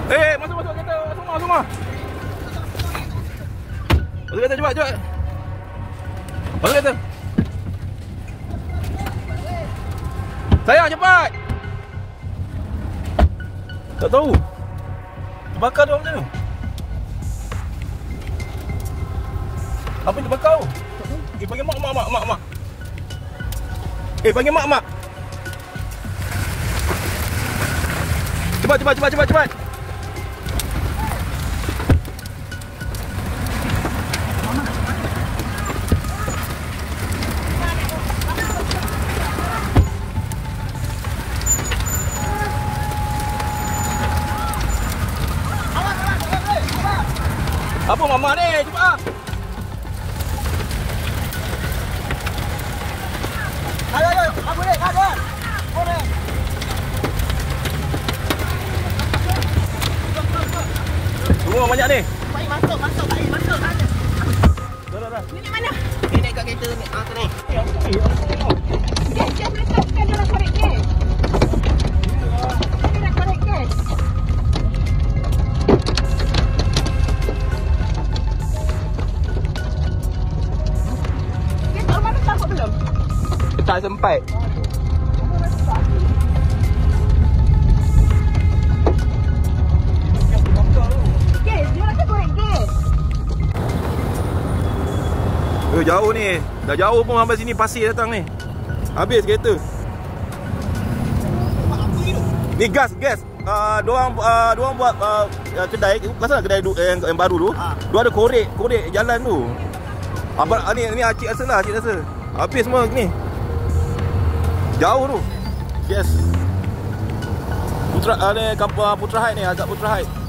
Masuk kereta. Semua. Masuk kereta cepat. Masuk kereta. Sayang cepat. Tak tahu. Terbakar dia macam mana? Apa yang terbakar tu? Panggil mak. Panggil mak. Cepat. Apa mama ni? Cepat. Ayo. Apa ni? Ada. Boleh. Semua banyak ni. Masuk. Dah. Ini mana? Ini kat kereta ni. Ni. Gas letak kan dalam korek gas. Ini dah korek gas. Gas orang mana tahu belum? Tak sempat. Gas, dia nak korek gas. Jauh ni. Dah jauh pun sampai sini pasir datang ni. Habis kereta. Ni gas. Diorang buat kedai. Kenapa kedai yang baru tu? Dia ada korek jalan tu. Ni acik rasa. Habis semua ni. Jauh tu. Yes. Putra Heights ni, agak Putra Heights.